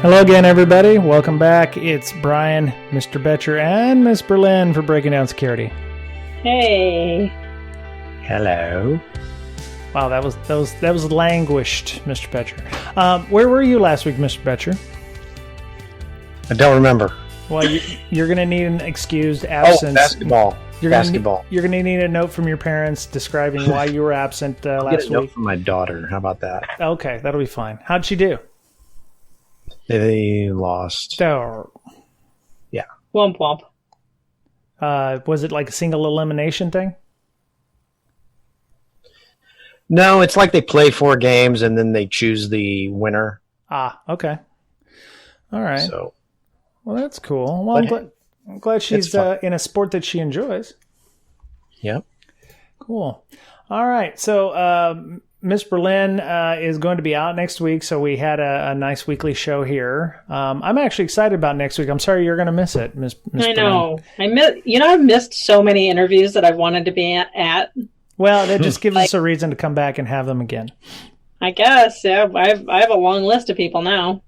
Hello again, everybody. Welcome back. It's Brian, Mr. Betcher, and Miss Berlin for Breaking Down Security. Hey. Hello. Wow, that was languished, Mr. Betcher. Where were you last week, Mr. Betcher? I don't remember. Well, you're going to need an excused absence. Oh, basketball. You're going to need a note from your parents describing why you were absent last week. Get a note from my daughter. How about that? Okay, that'll be fine. How'd she do? They lost. Oh. Yeah. Womp womp. Was it like a single elimination thing? No, it's like they play 4 games and then they choose the winner. Ah, okay. All right. So, well, that's cool. Well, I'm glad she's in a sport that she enjoys. Yep. Cool. All right. So, Miss Berlin is going to be out next week, so we had a nice weekly show here. I'm actually excited about next week. I'm sorry you're going to miss it, Miss I know. I've missed so many interviews that I've wanted to be at. Well, that just gives us a reason to come back and have them again. I guess. Yeah, I have a long list of people now.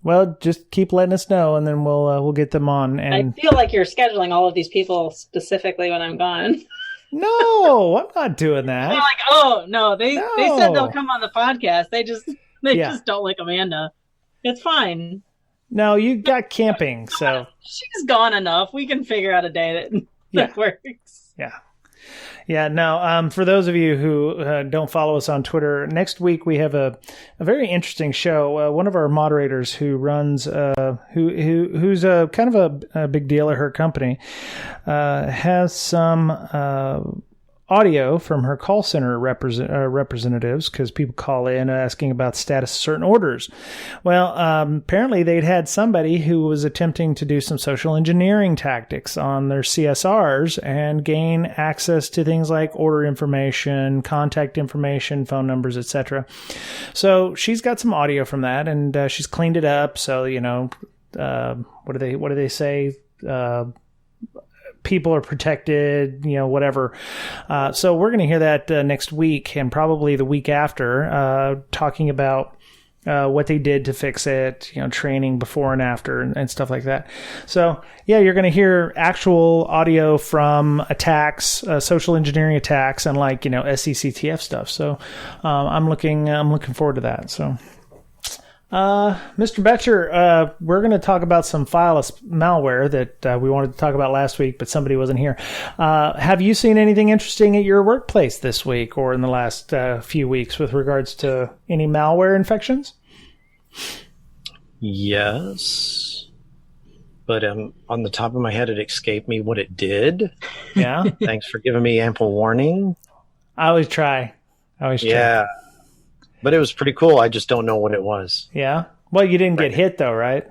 Well, just keep letting us know, and then we'll get them on. And I feel like you're scheduling all of these people specifically when I'm gone. No, I'm not doing that. They're like, oh no, they said they'll come on the podcast. They just don't like Amanda. It's fine. No, you got camping, so she's gone enough. We can figure out a day that works. Yeah. Yeah, no, for those of you who don't follow us on Twitter, next week we have a very interesting show. One of our moderators who runs, who's a kind of a big deal at her company, has some audio from her call center representatives, because people call in asking about status of certain orders. Well, apparently they'd had somebody who was attempting to do some social engineering tactics on their CSRs and gain access to things like order information, contact information, phone numbers, etc. So she's got some audio from that, and she's cleaned it up. So, what do they say? People are protected, whatever. So we're going to hear that next week and probably the week after, talking about what they did to fix it, training before and after and stuff like that. So, yeah, you're going to hear actual audio from attacks, social engineering attacks, and SECTF stuff. So I'm looking forward to that. So. Mr. Betcher, we're going to talk about some malware that we wanted to talk about last week, but somebody wasn't here. Have you seen anything interesting at your workplace this week or in the last few weeks with regards to any malware infections? Yes, but on the top of my head, it escaped me what it did. Yeah. Thanks for giving me ample warning. I always try. Yeah. But it was pretty cool. I just don't know what it was. Yeah? Well, you didn't get hit, though, right?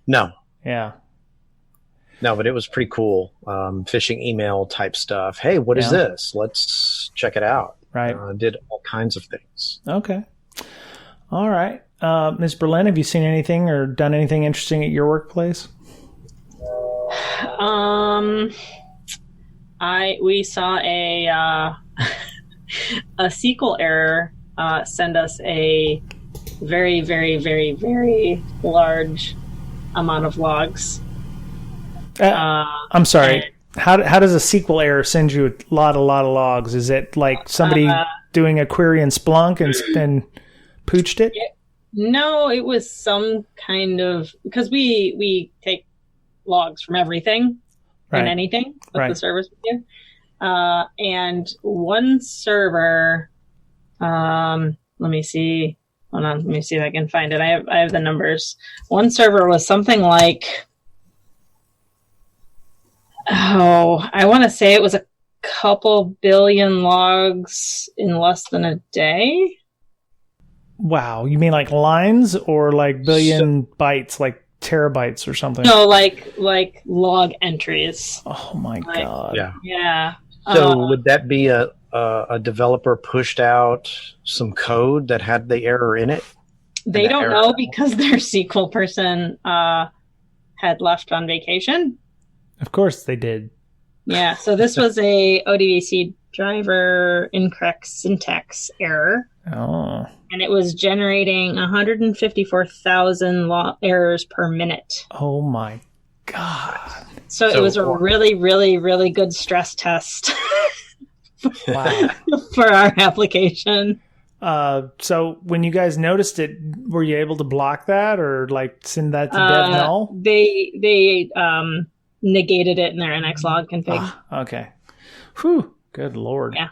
No. Yeah. No, but it was pretty cool. Phishing email type stuff. Hey, what is this? Let's check it out. Right. Did all kinds of things. Okay. All right. Ms. Berlin, have you seen anything or done anything interesting at your workplace? We saw a SQL error send us a very, very, very, very large amount of logs. I'm sorry. How does a SQL error send you a lot of logs? Is it like somebody doing a query in Splunk and pooched it? No, it was some kind of, because we take logs from everything and anything that the service would do. And one server, let me see. Hold on, let me see if I can find it. I have the numbers. One server was something like, I want to say it was a couple billion logs in less than a day. Wow, you mean like lines or like billion bytes, like terabytes or something? No, like log entries. Oh my God. Yeah. So would that be a developer pushed out some code that had the error in it? They don't know because their SQL person had left on vacation. Of course they did. Yeah, so this was a ODBC driver incorrect syntax error. Oh. And it was generating 154,000 errors per minute. Oh my God. So it was a really, really, really good stress test Wow. for our application. So when you guys noticed it, were you able to block that or like send that to dev null? They negated it in their NX log config. Okay. Whew. Good Lord. Yeah.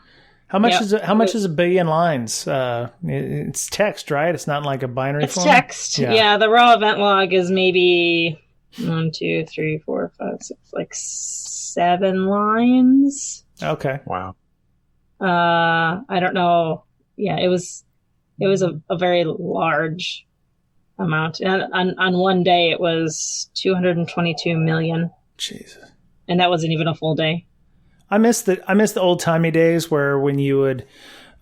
How much is it? How much is a billion lines? It's text, right? It's not like a binary form. It's text. Yeah. The raw event log is maybe 1, 2, 3, 4, 5, 6, like 7 lines. Okay. Wow. I don't know. Yeah, it was a very large amount. And on one day, it was 222 million. Jesus. And that wasn't even a full day. I miss the old timey days where when you would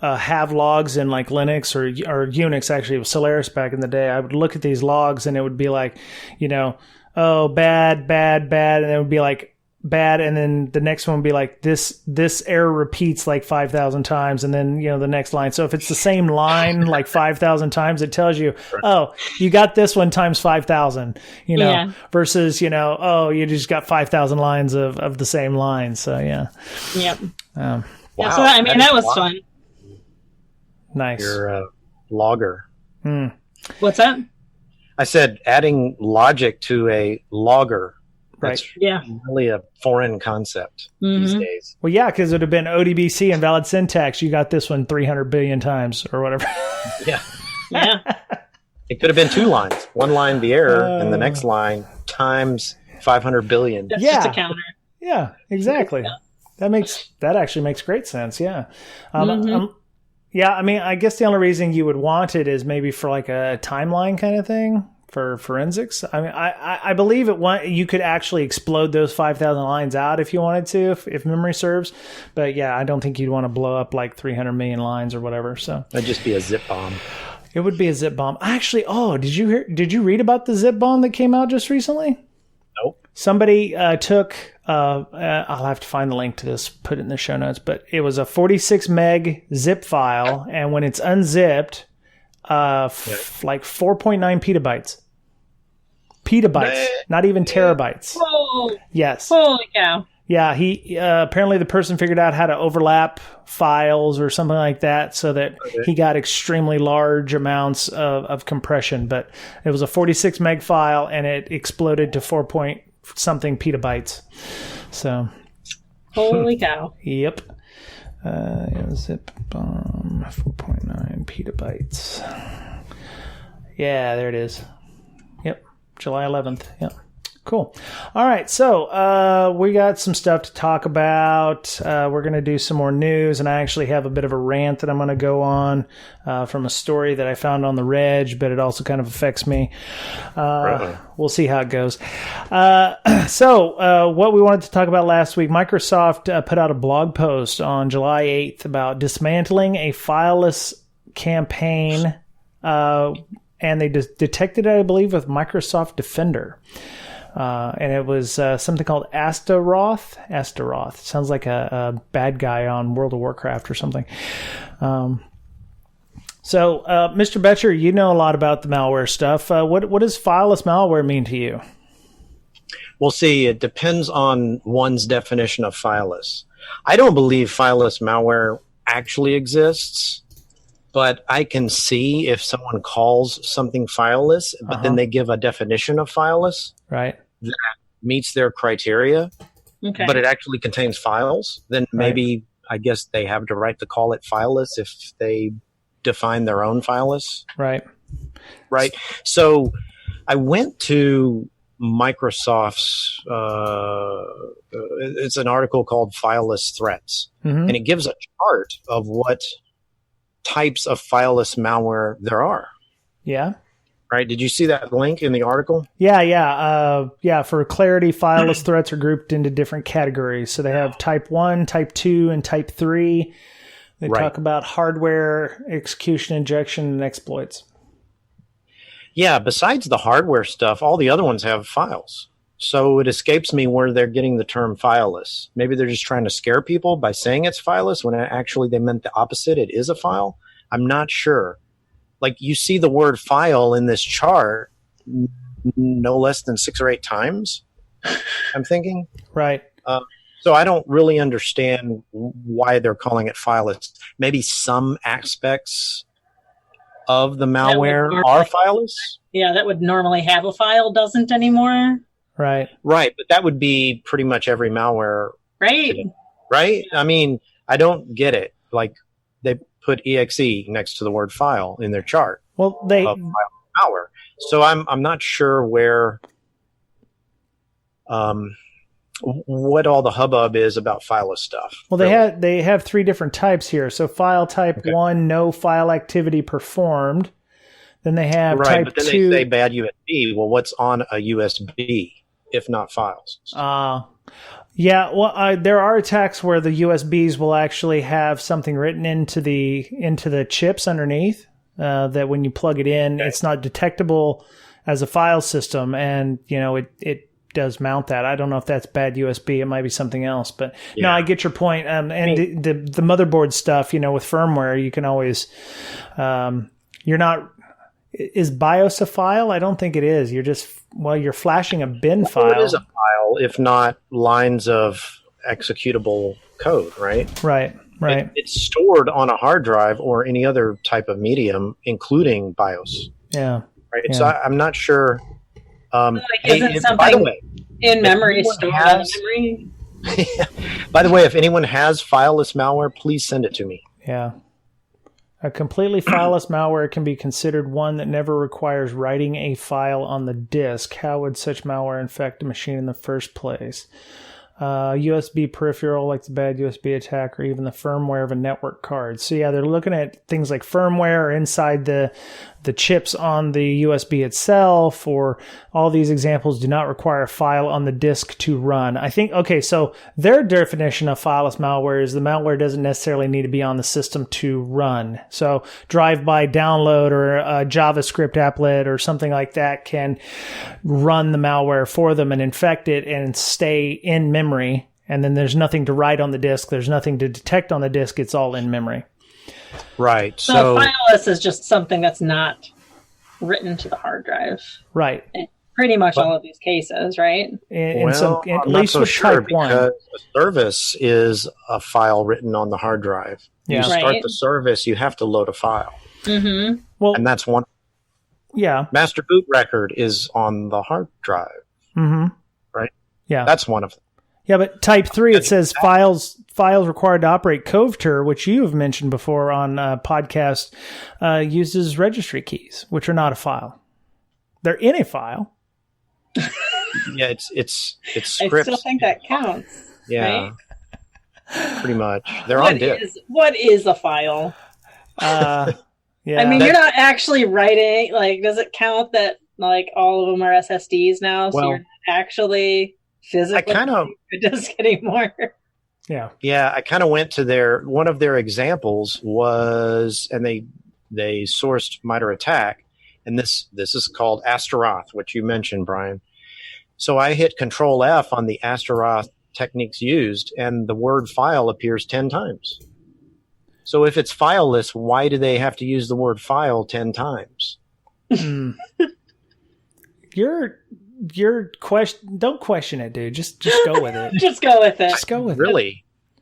have logs in like Linux or Unix, actually it was Solaris back in the day. I would look at these logs and it would be like, oh, bad, bad, bad, and it would be like bad, and then the next one would be like this error repeats like 5,000 times, and then the next line. So if it's the same line like 5,000 times, it tells you, oh, you got this one times 5,000, versus oh, you just got 5,000 lines of the same line. So yeah. Yep. Wow. Yeah, so that was fun. Nice. You're a logger. What's that? I said adding logic to a logger. Right. That's really a foreign concept these days. Well, yeah, because it would have been ODBC invalid syntax. You got this one 300 billion times or whatever. Yeah. Yeah. It could have been 2 lines. One line, the error, and the next line times 500 billion. That's just a counter. Yeah, exactly. Yeah. That actually makes great sense. Yeah. Yeah, I mean, I guess the only reason you would want it is maybe for like a timeline kind of thing. For forensics, I mean, I believe you could actually explode those 5,000 lines out if you wanted to, if memory serves. But yeah, I don't think you'd want to blow up like 300 million lines or whatever. So that'd just be a zip bomb. It would be a zip bomb. Actually, did you read about the zip bomb that came out just recently? Nope. Somebody took. I'll have to find the link to this, put it in the show notes. But it was a 46 meg zip file, and when it's unzipped, like 4.9 petabytes. Petabytes, not even terabytes. Whoa. Yes. Holy cow. Yeah, he apparently the person figured out how to overlap files or something like that so that he got extremely large amounts of compression. But it was a 46 meg file and it exploded to 4-point-something petabytes. So. Holy cow. Yep. Zip bomb, 4.9 petabytes. Yeah, there it is. Yep. July 11th. Yeah. Cool. All right. So we got some stuff to talk about. We're going to do some more news, and I actually have a bit of a rant that I'm going to go on from a story that I found on the Reg, but it also kind of affects me. We'll see how it goes. So what we wanted to talk about last week, Microsoft put out a blog post on July 8th about dismantling a fileless campaign, and they detected it, I believe, with Microsoft Defender. And it was something called Astaroth. Astaroth. Sounds like a bad guy on World of Warcraft or something. So, Mr. Betcher, you know a lot about the malware stuff. What does fileless malware mean to you? Well, see, it depends on one's definition of fileless. I don't believe fileless malware actually exists. But I can see if someone calls something fileless, but then they give a definition of fileless that meets their criteria, but it actually contains files, then maybe I guess they have the right to call it fileless if they define their own fileless. Right. So I went to Microsoft's, it's an article called Fileless Threats, and it gives a chart of what types of fileless malware there are. Yeah. Right. Did you see that link in the article? Yeah. For clarity, fileless threats are grouped into different categories. So they have type 1, type 2, and type 3. They talk about hardware, execution, injection, and exploits. Yeah. Besides the hardware stuff, all the other ones have files. So it escapes me where they're getting the term fileless. Maybe they're just trying to scare people by saying it's fileless when actually they meant the opposite. It is a file. I'm not sure. like you see the word file in this chart no less than 6 or 8 times, I'm thinking. Right. So I don't really understand why they're calling it fileless. Maybe some aspects of the malware are fileless. Yeah, that would normally have a file, doesn't anymore. Right. Right, but that would be pretty much every malware. Right. Today, right? I mean, I don't get it. Like they put exe next to the word file in their chart. Well, they of malware. So I'm not sure where what all the hubbub is about fileless stuff. Well, they have 3 different types here. So file type 1, no file activity performed. Then they have type 2. But then they say bad USB. Well, what's on a USB if not files? Yeah, well, there are attacks where the USBs will actually have something written into the chips underneath that when you plug it in, it's not detectable as a file system, and it does mount that. I don't know if that's bad USB. It might be something else, but no, I get your point. And the motherboard stuff, with firmware, you can always you're not. Is BIOS a file? I don't think it is. You're just you're flashing a bin file. It is a file, if not lines of executable code, right? Right. It's stored on a hard drive or any other type of medium, including BIOS. Yeah. Right. Yeah. So I'm not sure. Isn't something by the way, in memory stored on memory? By the way, if anyone has fileless malware, please send it to me. Yeah. A completely fileless malware can be considered one that never requires writing a file on the disk. How would such malware infect a machine in the first place? USB peripheral, like the bad USB attack, or even the firmware of a network card. So yeah, they're looking at things like firmware or inside the chips on the USB itself, or all these examples do not require a file on the disk to run. I think, so their definition of fileless malware is the malware doesn't necessarily need to be on the system to run. So drive-by download or a JavaScript applet or something like that can run the malware for them and infect it and stay in memory. And then there's nothing to write on the disk. There's nothing to detect on the disk. It's all in memory. Right. So fileless is just something that's not written to the hard drive. Right. In pretty much all of these cases, right? At least with type 1. Because the service is a file written on the hard drive. Yeah. You start the service, you have to load a file. Mm-hmm. Well, and that's one. Yeah. Master boot record is on the hard drive. Mm-hmm. Right? Yeah. That's one of them. Yeah, but type 3, it says files required to operate Coveter, which you have mentioned before on podcast, uses registry keys, which are not a file. They're in a file. Yeah, it's scripts. I still think that counts. Yeah, right? Pretty much. They're on disk. What is a file? Yeah. I mean, you're not actually writing. Like, does it count that all of them are SSDs now? So you're not actually physically disk anymore. Yeah. Yeah, I kind of went to one of their examples was, and they sourced MITRE ATT&CK, and this is called Astaroth, which you mentioned, Brian. So I hit Control F on the Astaroth techniques used, and the word file appears 10 times. So if it's fileless, why do they have to use the word file 10 times? Your question, don't question it, dude. Just go with it. Just go with it. Just go with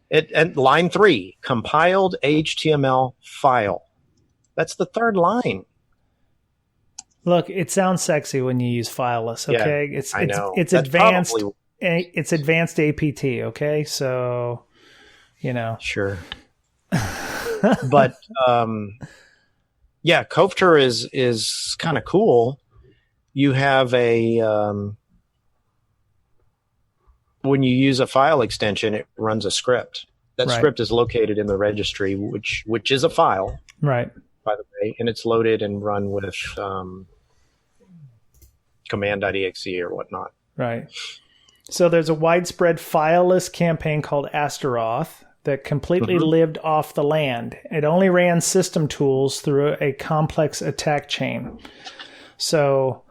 it. And line 3, compiled HTML file. That's the third line. Look, it sounds sexy when you use fileless, okay? Yeah, I know. It's advanced. Probably... It's advanced APT, okay? So, Sure. But yeah, Coveter is kind of cool. You have when you use a file extension, it runs a script. That script is located in the registry, which is a file, right? By the way, and it's loaded and run with command.exe or whatnot. Right. So there's a widespread fileless campaign called Astaroth that completely lived off the land. It only ran system tools through a complex attack chain. So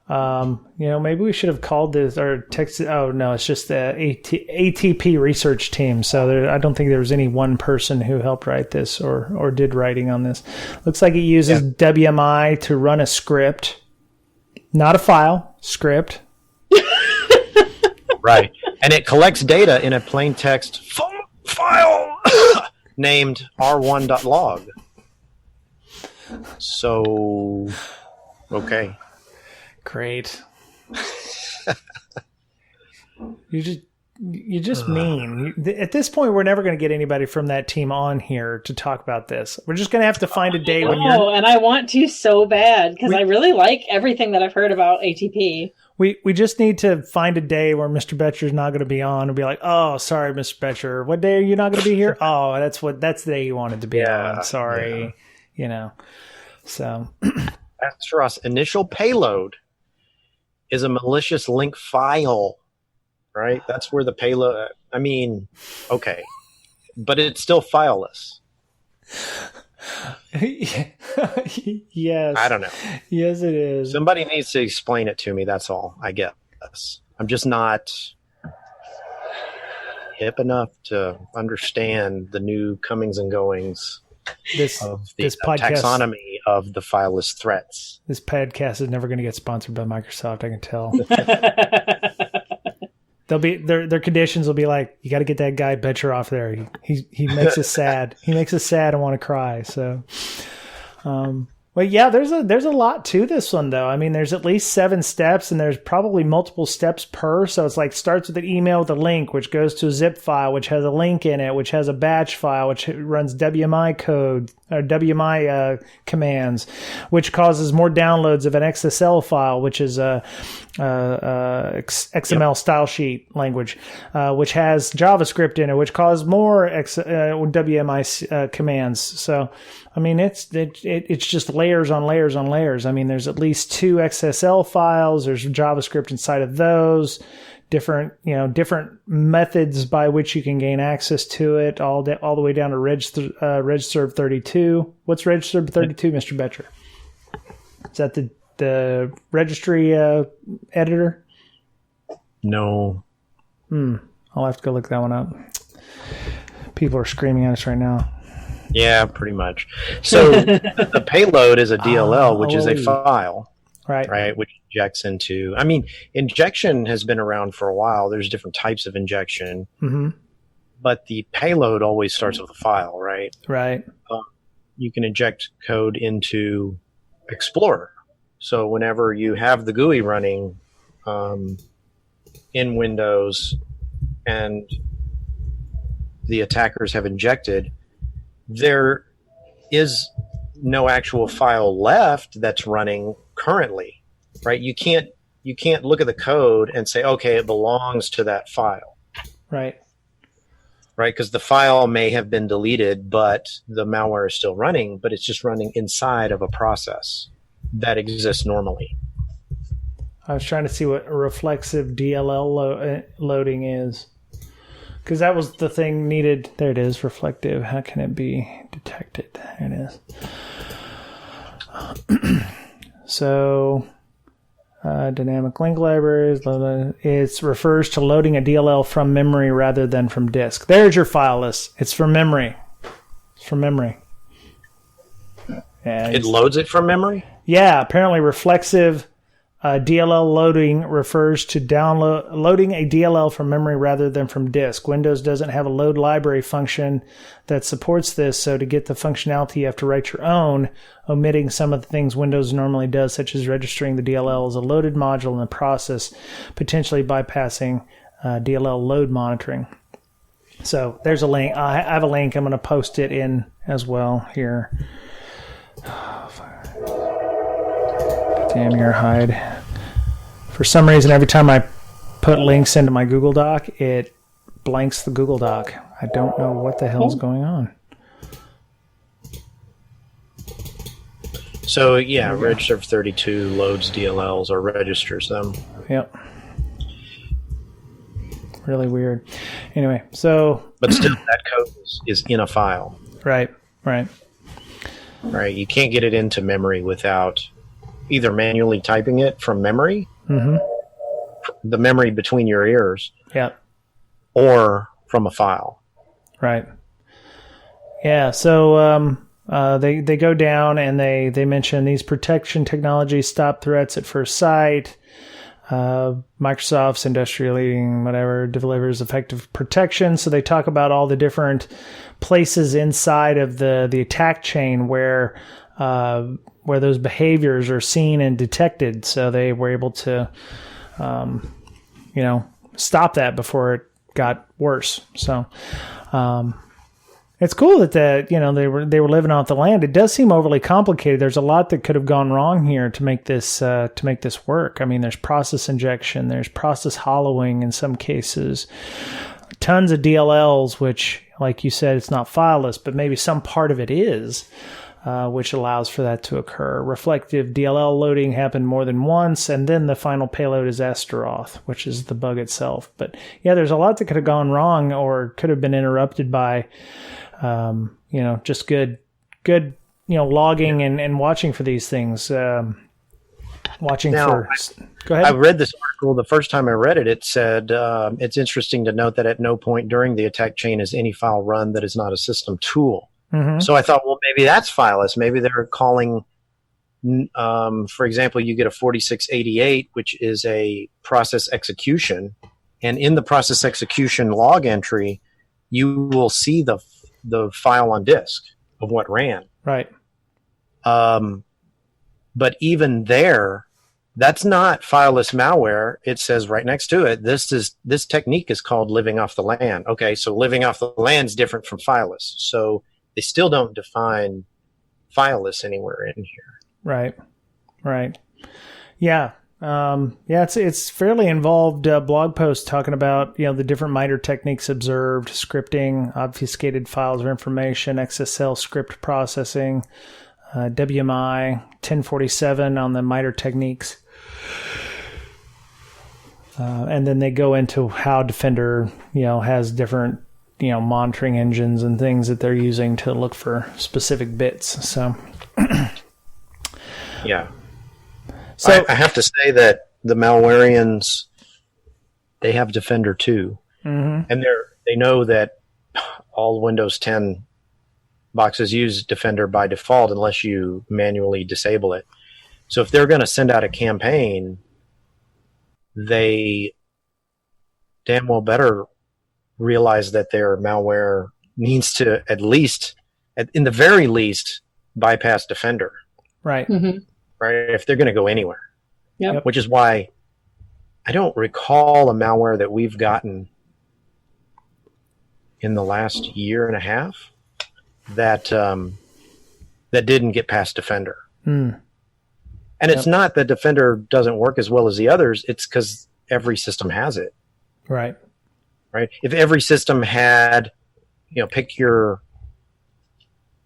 Maybe we should have called this or texted. Oh no, it's just the ATP research team. So I don't think there was any one person who helped write this or did writing on this. Looks like it uses WMI to run a script, not a file, script. Right, and it collects data in a plain text file named r1.log. So, okay. Great. You're just mean. At this point, we're never going to get anybody from that team on here to talk about this. We're just going to have to find a day when you're... Oh, and I want to so bad because I really like everything that I've heard about ATP. We just need to find a day where Mr. Betcher's not going to be on and be like, oh, sorry, Mr. Betcher. What day are you not going to be here? Oh, that's the day you wanted to be on. Sorry. Yeah. So... That's for us. Initial payload is a malicious link file, right? That's where the payload, okay. But it's still fileless. Yes. I don't know. Yes, it is. Somebody needs to explain it to me. That's all. I get this. I'm just not hip enough to understand the new comings and goings of the podcast, taxonomy of the fileless threats. This podcast is never going to get sponsored by Microsoft, I can tell. They'll be their conditions will be like, you got to get that guy Betcher off there. He makes us sad. He makes us sad and want to cry. So, but yeah, there's a lot to this one though. I mean, there's at least 7 steps, and there's probably multiple steps per. So it's like starts with an email with a link, which goes to a zip file, which has a link in it, which has a batch file, which runs WMI code or WMI commands, which causes more downloads of an XSL file, which is a XML style sheet language, which has JavaScript in it, which causes more WMI commands. So, I mean, it's just layers on layers on layers. I mean, there's at least 2 XSL files. There's JavaScript inside of those. Different methods by which you can gain access to it, all the way down to regserve 32. What's regserve 32, Mr. Betcher? Is that the registry editor? No. I'll have to go look that one up. People are screaming at us right now. Yeah, pretty much. So the payload is a DLL, which is a file, right? Which injects into. I mean, injection has been around for a while. There's different types of injection, but the payload always starts with a file, right? Right. You can inject code into Explorer. So whenever you have the GUI running in Windows and the attackers have injected, there is no actual file left that's running currently, right? You can't look at the code and say, okay, it belongs to that file. Right. Right, because the file may have been deleted, but the malware is still running, but it's just running inside of a process that exists normally. I was trying to see what a reflexive DLL loading is, because that was the thing needed. There it is, reflective. How can it be detected? There it is. So, dynamic link libraries. It refers to loading a DLL from memory rather than from disk. There's your file list. It's from memory. It's from memory. Yeah, it loads it from memory? Yeah, apparently reflexive DLL loading refers to loading a DLL from memory rather than from disk. Windows doesn't have a load library function that supports this, so to get the functionality, you have to write your own, omitting some of the things Windows normally does, such as registering the DLL as a loaded module in the process, potentially bypassing DLL load monitoring. So there's a link. I have a link. I'm going to post it in as well here. Damn your hide. For some reason, every time I put links into my Google Doc, it blanks the Google Doc. I don't know what the hell's going on. So, yeah, regserve 32 loads DLLs or registers them. Yep. Really weird. Anyway, so... But still, that code is in a file. Right. Right. You can't get it into memory without either manually typing it from memory, the memory between your ears, or from a file. Right. Yeah. So they go down and they mention these protection technologies stop threats at first sight. Microsoft's industrial leading whatever delivers effective protection. So they talk about all the different places inside of the attack chain where those behaviors are seen and detected. So they were able to, stop that before it got worse. So, it's cool that they were living off the land. It does seem overly complicated. There's a lot that could have gone wrong here to make this work. I mean, there's process injection, there's process hollowing in some cases, tons of DLLs, which, like you said, it's not fileless, but maybe some part of it is, which allows for that to occur. Reflective DLL loading happened more than once, and then the final payload is Astaroth, which is the bug itself. But yeah, there's a lot that could have gone wrong or could have been interrupted by just good, logging and watching for these things. Go ahead. I read this article. The first time I read it, it said, it's interesting to note that at no point during the attack chain is any file run that is not a system tool. So I thought, well, maybe that's fileless. Maybe they're calling, for example, you get a 4688, which is a process execution. And in the process execution log entry, you will see the file on disk of what ran. Right. But even there, that's not fileless malware. It says right next to it, this technique is called living off the land. Okay, so living off the land is different from fileless. So they still don't define fileless anywhere in here. Right. Yeah. It's fairly involved blog post talking about, the different MITRE techniques observed, scripting, obfuscated files or information, XSL script processing, WMI, 1047 on the MITRE techniques. And then they go into how Defender, has different, monitoring engines and things that they're using to look for specific bits. So, yeah. So I have to say that the malwareans, they have Defender too, and they know that all Windows 10 boxes use Defender by default unless you manually disable it. So if they're going to send out a campaign, they damn well better realize that their malware needs to in the very least, bypass Defender. Right. Right, if they're going to go anywhere. Yep. Which is why I don't recall a malware that we've gotten in the last year and a half that didn't get past Defender. And it's not that Defender doesn't work as well as the others. It's because every system has it. Right. If every system had, pick your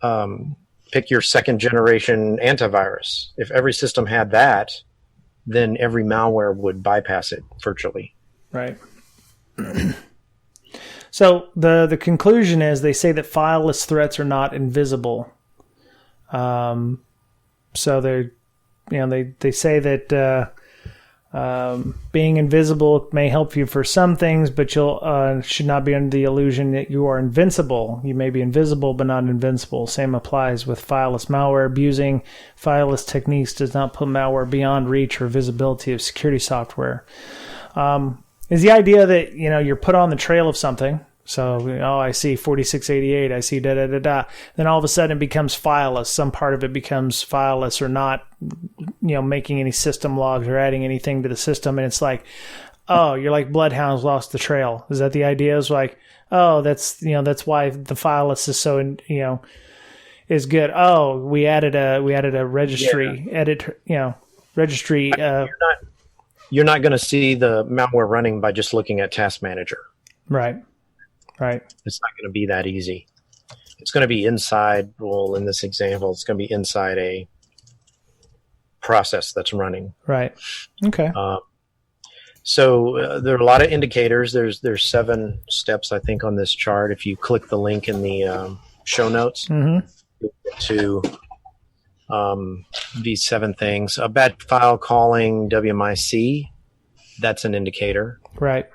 second generation antivirus. If every system had that, then every malware would bypass it virtually. Right. So the conclusion is they say that fileless threats are not invisible. So they say that being invisible may help you for some things, but you'll should not be under the illusion that you are invincible. You may be invisible, but not invincible. Same applies with fileless malware. Abusing fileless techniques does not put malware beyond reach or visibility of security software. Is the idea that you're put on the trail of something. So, I see 4688, I see da-da-da-da. Then all of a sudden it becomes fileless. Some part of it becomes fileless or not, making any system logs or adding anything to the system. And it's like, oh, you're like bloodhounds lost the trail. Is that the idea? It's like, oh, that's why the fileless is so, is good. Oh, we added a registry edit, registry. You're not going to see the malware running by just looking at Task Manager. Right. It's not going to be that easy. It's going to be inside, well, in this example, it's going to be inside a process that's running. Right. Okay. So there are a lot of indicators. There's 7 steps, I think, on this chart. If you click the link in the show notes to these 7 things. A bad file calling WMIC, that's an indicator. Right.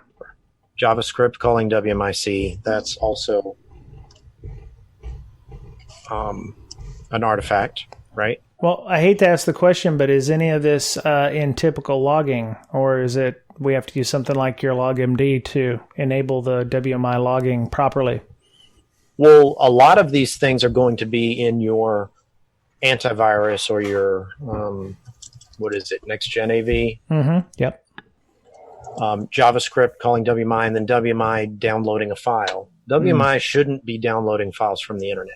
JavaScript calling WMIC, that's also an artifact, right? Well, I hate to ask the question, but is any of this in typical logging, or is it we have to use something like your LogMD to enable the WMI logging properly? Well, a lot of these things are going to be in your antivirus or your, Next Gen AV. Mm-hmm. Yep. JavaScript calling WMI, and then WMI downloading a file. WMI shouldn't be downloading files from the internet.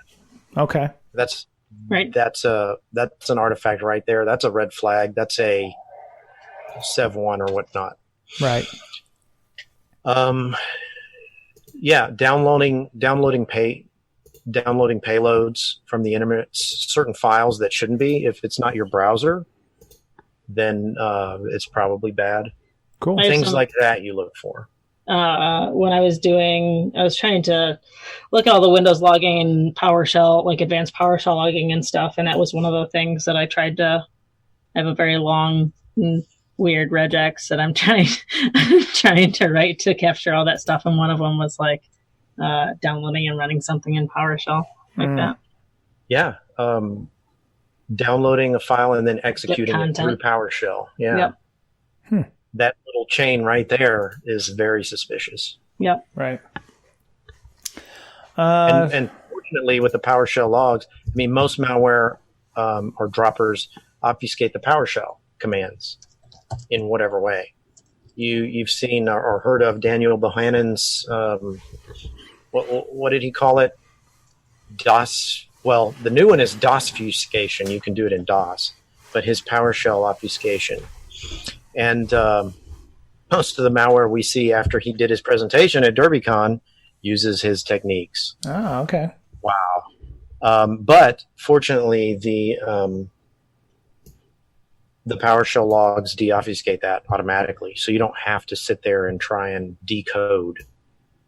Okay. That's right. That's an artifact right there. That's a red flag. That's a Sev 1 or whatnot. Right. Yeah, downloading payloads from the internet, certain files that shouldn't be. If it's not your browser, then it's probably bad. Cool. Things like that you look for. When I was trying to look at all the Windows logging and PowerShell, like advanced PowerShell logging and stuff, and that was one of the things that I tried to. I have a very long, weird regex that I'm trying to write to capture all that stuff, and one of them was like downloading and running something in PowerShell like that. Yeah, downloading a file and then executing it through PowerShell. Yeah. Yep. That little chain right there is very suspicious. Yep. Right. And fortunately, with the PowerShell logs, I mean, most malware or droppers obfuscate the PowerShell commands in whatever way. You've seen or heard of Daniel Bohannon's, what did he call it? DOS. Well, the new one is DOSfuscation. You can do it in DOS, but his PowerShell obfuscation. And most of the malware we see after he did his presentation at DerbyCon uses his techniques. Oh, okay. Wow. But fortunately, the PowerShell logs deobfuscate that automatically, so you don't have to sit there and try and decode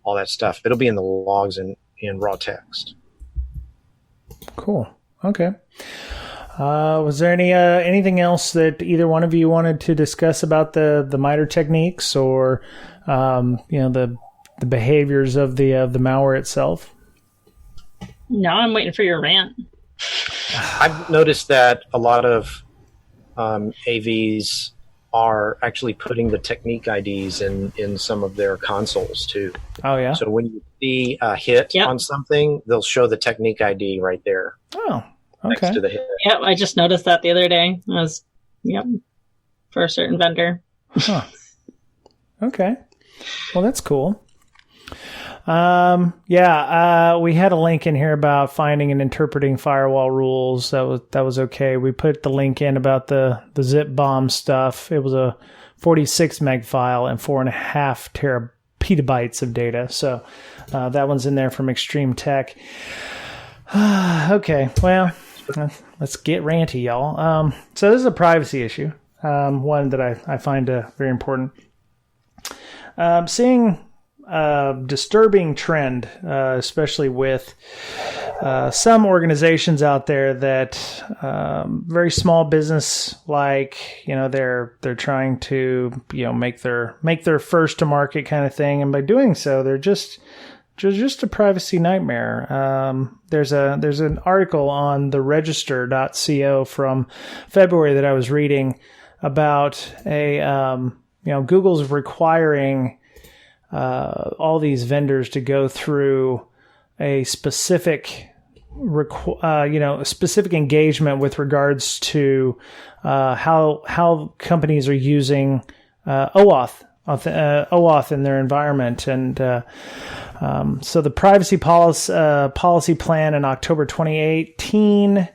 all that stuff. It'll be in the logs in raw text. Cool. Okay. Was there anything else that either one of you wanted to discuss about the MITRE techniques, or the behaviors of the malware itself? No, I'm waiting for your rant. I've noticed that a lot of AVs are actually putting the technique IDs in some of their consoles too. Oh yeah. So when you see a hit on something, they'll show the technique ID right there. Oh. Okay. Next to the hit. Yep, I just noticed that the other day. For a certain vendor. Huh. Okay. Well, that's cool. We had a link in here about finding and interpreting firewall rules. That was okay. We put the link in about the zip bomb stuff. It was a 46 meg file and 4.5 petabytes of data. So that one's in there from Extreme Tech. Okay. Well, let's get ranty, y'all. So this is a privacy issue, one that I find very important. Seeing a disturbing trend, especially with some organizations out there that very small business, like they're trying to make their first to market kind of thing, and by doing so, they're just a privacy nightmare. There's an article on the register.co from February that I was reading about Google's requiring all these vendors to go through a specific engagement with regards to how companies are using OAuth in their environment. And so the privacy policy plan in October 2018,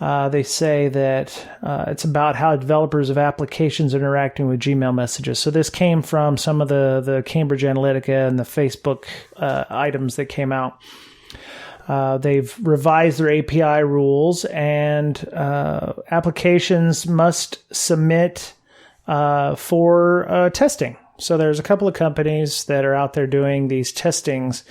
they say that it's about how developers of applications are interacting with Gmail messages. So this came from some of the Cambridge Analytica and the Facebook items that came out. They've revised their API rules, and applications must submit for testing. So there's a couple of companies that are out there doing these testings.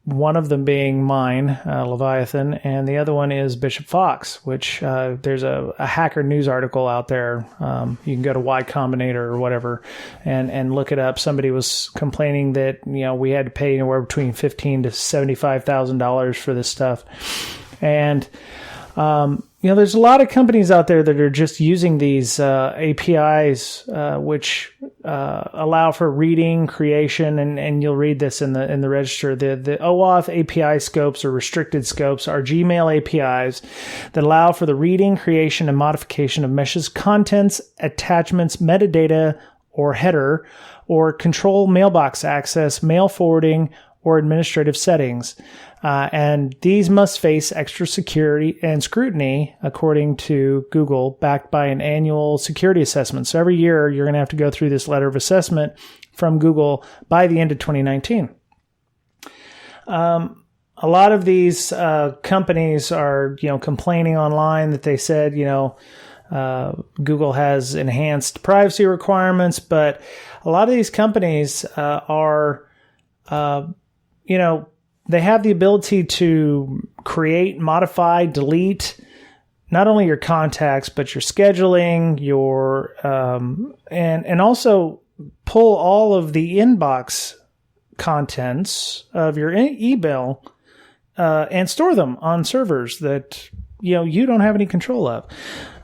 one of them being mine, Leviathan, and the other one is Bishop Fox, which there's a Hacker News article out there. You can go to Y Combinator or whatever and look it up. Somebody was complaining that, we had to pay anywhere between $15,000 to $75,000 for this stuff. And there's a lot of companies out there that are just using these APIs, which allow for reading, creation, and you'll read this in the register. The OAuth API scopes or restricted scopes are Gmail APIs that allow for the reading, creation, and modification of meshes, contents, attachments, metadata, or header, or control mailbox access, mail forwarding, or administrative settings. And these must face extra security and scrutiny, according to Google, backed by an annual security assessment. So every year, you're going to have to go through this letter of assessment from Google by the end of 2019. A lot of these companies are, complaining online that they said, Google has enhanced privacy requirements, but a lot of these companies are, they have the ability to create, modify, delete not only your contacts, but your scheduling, your and also pull all of the inbox contents of your email and store them on servers that you don't have any control of.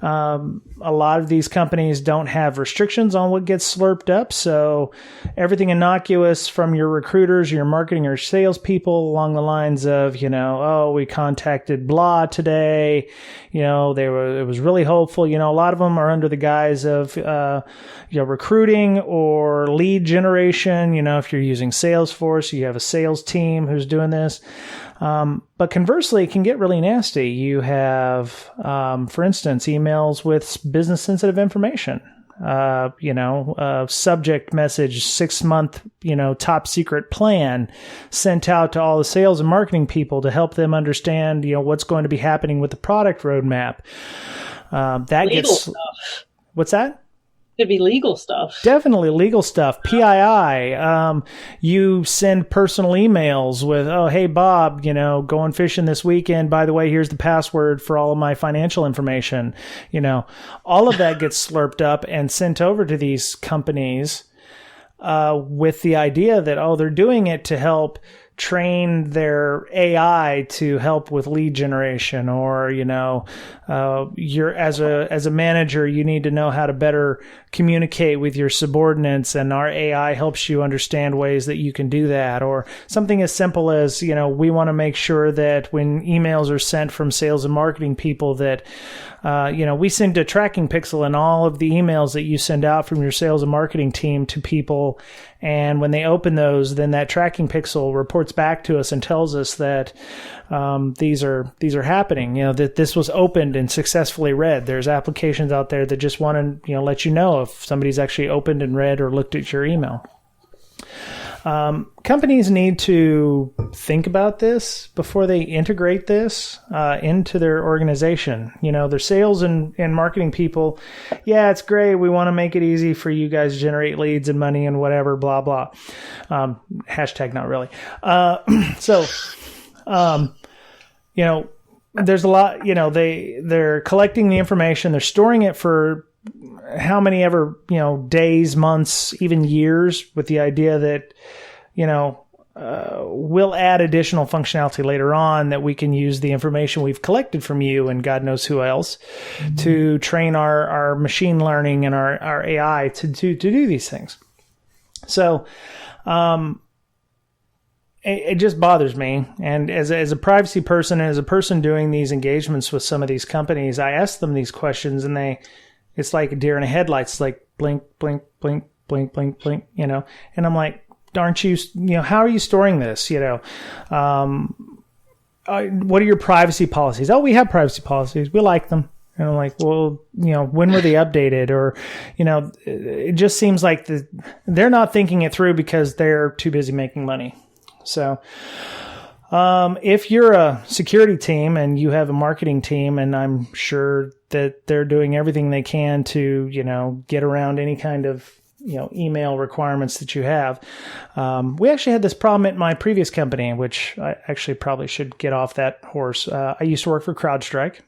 A lot of these companies don't have restrictions on what gets slurped up. So everything innocuous from your recruiters, your marketing or salespeople along the lines of, we contacted blah today. It was really hopeful. A lot of them are under the guise of, recruiting or lead generation. If you're using Salesforce, you have a sales team who's doing this. But conversely, it can get really nasty. You have, for instance, emails with business sensitive information, subject message, 6-month, top secret plan sent out to all the sales and marketing people to help them understand, what's going to be happening with the product roadmap. That legal gets stuff. What's that? Could be legal stuff. Definitely legal stuff. PII. You send personal emails with, oh, hey, Bob, going fishing this weekend. By the way, here's the password for all of my financial information. All of that gets slurped up and sent over to these companies with the idea that, they're doing it to help train their AI to help with lead generation, or you're as a manager, you need to know how to better communicate with your subordinates, and our AI helps you understand ways that you can do that. Or something as simple as we want to make sure that when emails are sent from sales and marketing people that we send a tracking pixel in all of the emails that you send out from your sales and marketing team to people. And when they open those, then that tracking pixel reports back to us and tells us that these are happening. That this was opened and successfully read. There's applications out there that just want to let you know if somebody's actually opened and read or looked at your email. Companies need to think about this before they integrate this into their organization. Their sales and marketing people, yeah, it's great. We want to make it easy for you guys to generate leads and money and whatever, blah, blah. Hashtag not really. There's a lot, they're collecting the information, they're storing it for how many ever, days, months, even years, with the idea that, we'll add additional functionality later on that we can use the information we've collected from you and God knows who else to train our machine learning and our AI to do these things. So, it just bothers me. And as a privacy person and as a person doing these engagements with some of these companies, I ask them these questions and it's like a deer in the headlights, like blink, blink, blink, blink, blink, blink, and I'm like, aren't you, how are you storing this? What are your privacy policies? Oh, we have privacy policies. We like them. And I'm like, well, when were they updated? Or, it just seems like they're not thinking it through because they're too busy making money. So, if you're a security team and you have a marketing team, and I'm sure that they're doing everything they can to, get around any kind of email requirements that you have. We actually had this problem at my previous company, which I actually probably should get off that horse. I used to work for CrowdStrike,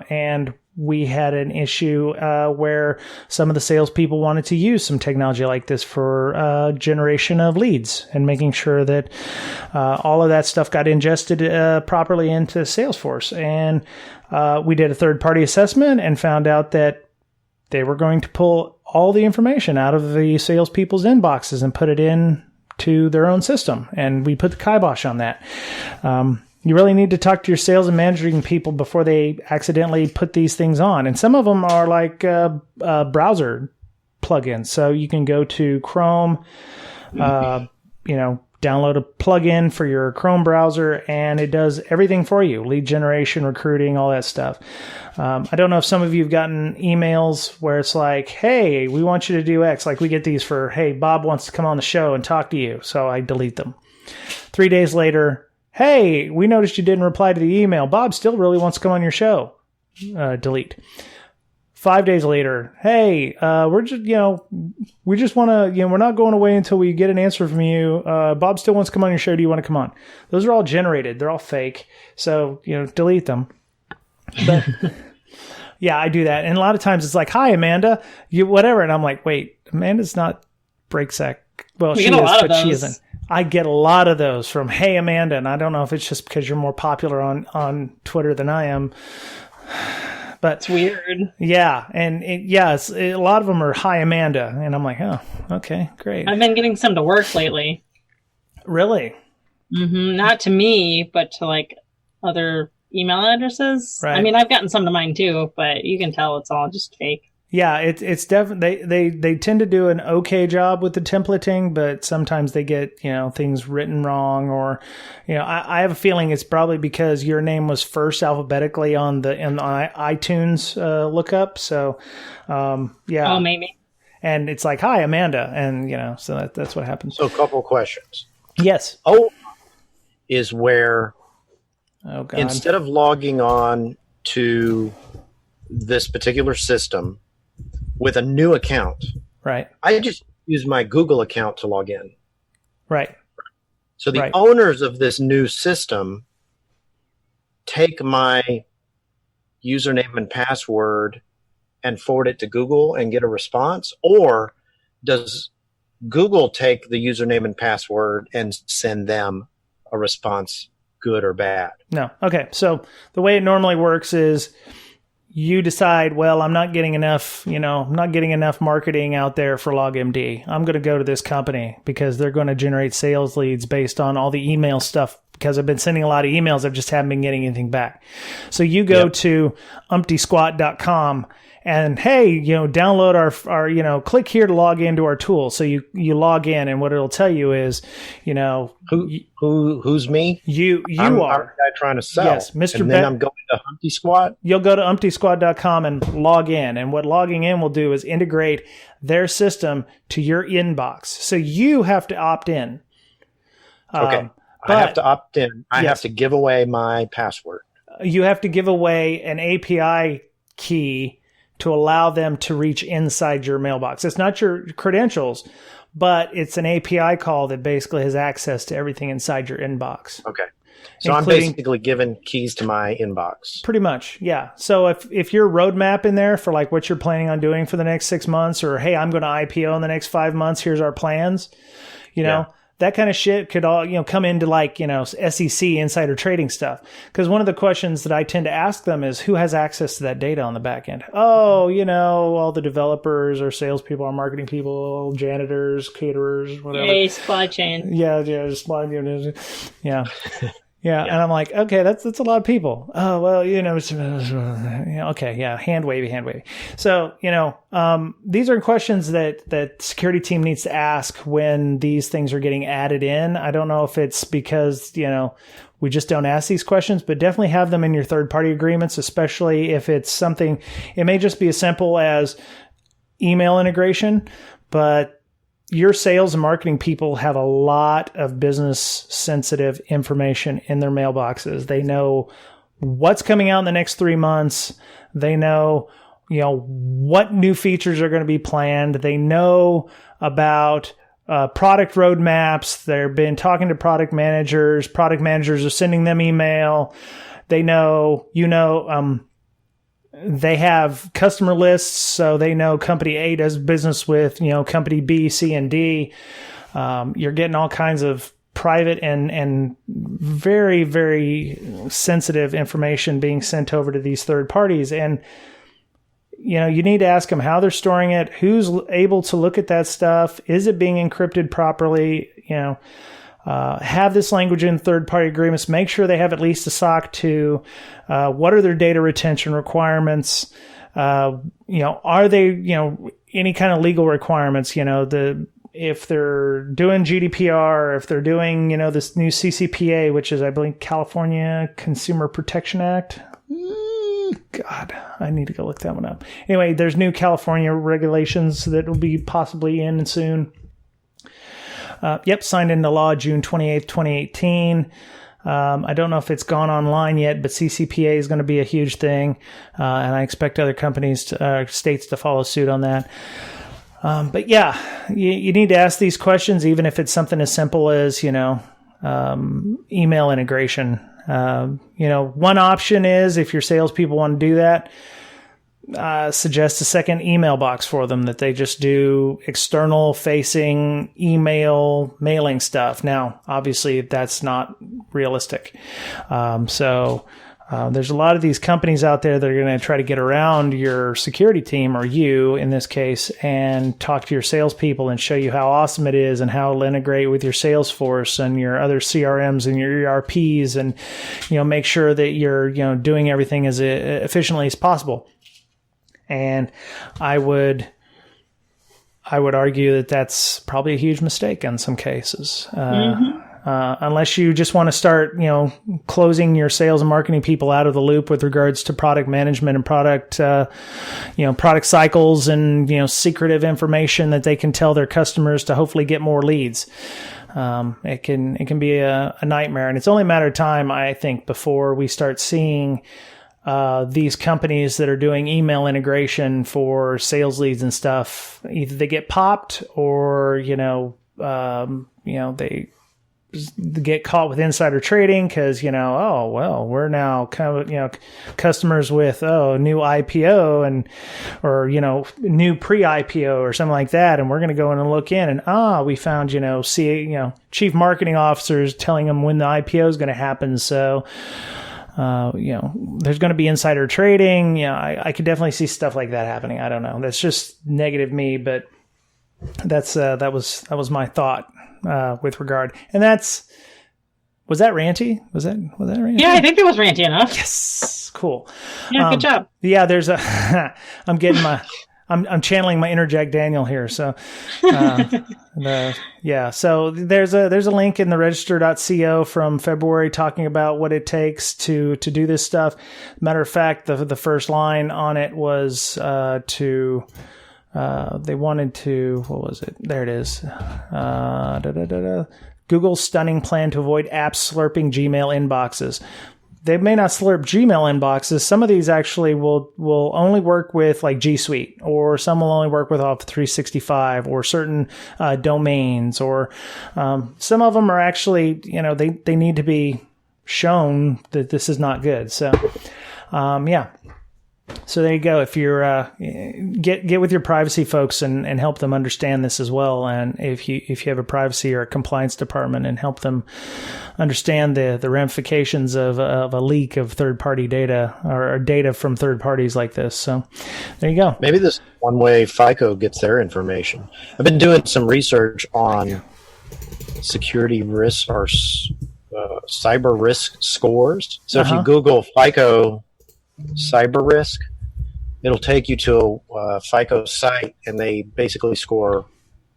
and we had an issue where some of the salespeople wanted to use some technology like this for generation of leads and making sure that all of that stuff got ingested properly into Salesforce. And we did a third-party assessment and found out that they were going to pull all the information out of the salespeople's inboxes and put it in to their own system. And we put the kibosh on that. You really need to talk to your sales and managing people before they accidentally put these things on. And some of them are like browser plugins. So you can go to Chrome, download a plugin for your Chrome browser, and it does everything for you. Lead generation, recruiting, all that stuff. I don't know if some of you have gotten emails where it's like, hey, we want you to do X. Like we get these for, hey, Bob wants to come on the show and talk to you. So I delete them. 3 days later, hey, we noticed you didn't reply to the email. Bob still really wants to come on your show. Delete. 5 days later, hey, we just want to, we're not going away until we get an answer from you. Bob still wants to come on your show. Do you want to come on? Those are all generated. They're all fake. So, delete them. But yeah, I do that. And a lot of times it's like, hi, Amanda, whatever. And I'm like, wait, Amanda's not Brakesec. Well, she is, but she isn't. I get a lot of those from, hey, Amanda. And I don't know if it's just because you're more popular on Twitter than I am. But it's weird. Yeah. And a lot of them are, hi, Amanda. And I'm like, oh, okay, great. I've been getting some to work lately. Really? Mm-hmm. Not to me, but to like other email addresses. Right. I mean, I've gotten some to mine too, but you can tell it's all just fake. Yeah, it's definitely they tend to do an okay job with the templating, but sometimes they get things written wrong, or I have a feeling it's probably because your name was first alphabetically in the iTunes lookup. So yeah. Oh, maybe. And it's like, hi, Amanda, and so that's what happens. So a couple of questions. Yes. Is where instead of logging on to this particular system with a new account, right? I just use my Google account to log in. Right. So the owners of this new system take my username and password and forward it to Google and get a response? Or does Google take the username and password and send them a response, good or bad? No. Okay. So the way it normally works is you decide, well, I'm not getting enough marketing out there for LogMD. I'm going to go to this company because they're going to generate sales leads based on all the email stuff, because I've been sending a lot of emails. I just haven't been getting anything back. So you go to umptysquat.com and, hey, download our click here to log into our tool. So you log in, and what it'll tell you is, who's me? You I'm are the guy trying to sell. Yes, Mr. And then I'm going to Humpty Squat. You'll go to umptysquat.com and log in. And what logging in will do is integrate their system to your inbox. So you have to opt in. Okay. I have to opt in. I have to give away my password. You have to give away an API key to allow them to reach inside your mailbox. It's not your credentials, but it's an API call that basically has access to everything inside your inbox. Okay. So I'm basically giving keys to my inbox. Pretty much, yeah. So if your roadmap in there for like what you're planning on doing for the next 6 months, or, hey, I'm going to IPO in the next 5 months, here's our plans, that kind of shit could all, come into like, SEC insider trading stuff. Because one of the questions that I tend to ask them is, who has access to that data on the back end? Oh, all the developers or salespeople or marketing people, janitors, caterers, whatever. Yay, supply chain. Yeah, supply chain. Yeah. Yeah, and I'm like, okay, that's a lot of people. Oh, well, okay, yeah, hand wavy. So, these are questions that security team needs to ask when these things are getting added in. I don't know if it's because, we just don't ask these questions, but definitely have them in your third-party agreements, especially if it's something, it may just be as simple as email integration, but your sales and marketing people have a lot of business sensitive information in their mailboxes. They know what's coming out in the next 3 months. They know, what new features are going to be planned. They know about product roadmaps. They've been talking to product managers. Product managers are sending them email. They know, they have customer lists, so they know company A does business with, company B, C, and D. You're getting all kinds of private and very, very sensitive information being sent over to these third parties. And, you need to ask them how they're storing it, who's able to look at that stuff, is it being encrypted properly, have this language in third-party agreements, make sure they have at least a SOC 2, what are their data retention requirements, are they, any kind of legal requirements, if they're doing GDPR, if they're doing, this new CCPA, which is, I believe, California Consumer Protection Act. God, I need to go look that one up. Anyway, there's new California regulations that will be possibly in soon. Signed into law June 28th, 2018. I don't know if it's gone online yet, but CCPA is going to be a huge thing. And I expect other states to follow suit on that. But yeah, you need to ask these questions, even if it's something as simple as, email integration. One option is, if your salespeople want to do that, suggest a second email box for them, that they just do external facing email mailing stuff. Now, obviously that's not realistic. There's a lot of these companies out there that are going to try to get around your security team, or you in this case, and talk to your salespeople and show you how awesome it is and how it'll integrate with your Salesforce and your other CRMs and your ERPs, and make sure that you're doing everything as efficiently as possible. And I would argue that that's probably a huge mistake in some cases. Unless you just want to start, closing your sales and marketing people out of the loop with regards to product management and product cycles and, secretive information that they can tell their customers to hopefully get more leads. It can be a nightmare, and it's only a matter of time, I think, before we start seeing these companies that are doing email integration for sales leads and stuff, either they get popped or, they get caught with insider trading because, we're now customers with, new IPO or, new pre-IPO or something like that. And we're going to go in and look in and, we found, chief marketing officers telling them when the IPO is going to happen. So, there's going to be insider trading. I could definitely see stuff like that happening. I don't know. That's just negative me, but that was my thought, with regard. And was that ranty? Was that ranty? Yeah, I think it was ranty enough. Yes. Cool. Yeah. Good job. Yeah. I'm channeling my inner Jack Daniel here. So, so there's a link in the register.co from February talking about what it takes to do this stuff. Matter of fact, the first line on it was, they wanted to, what was it? There it is. Google's stunning plan to avoid apps slurping Gmail inboxes. They may not slurp Gmail inboxes. Some of these actually will only work with like G Suite, or some will only work with Office 365 or certain domains, or some of them are actually, they need to be shown that this is not good. So, So there you go. If you're get with your privacy folks and help them understand this as well, and if you have a privacy or a compliance department, and help them understand the ramifications of a leak of third party data or data from third parties like this. So there you go. Maybe this is one way FICO gets their information. I've been doing some research on security risks or cyber risk scores. So if you Google FICO cyber risk, it'll take you to a FICO site, and they basically score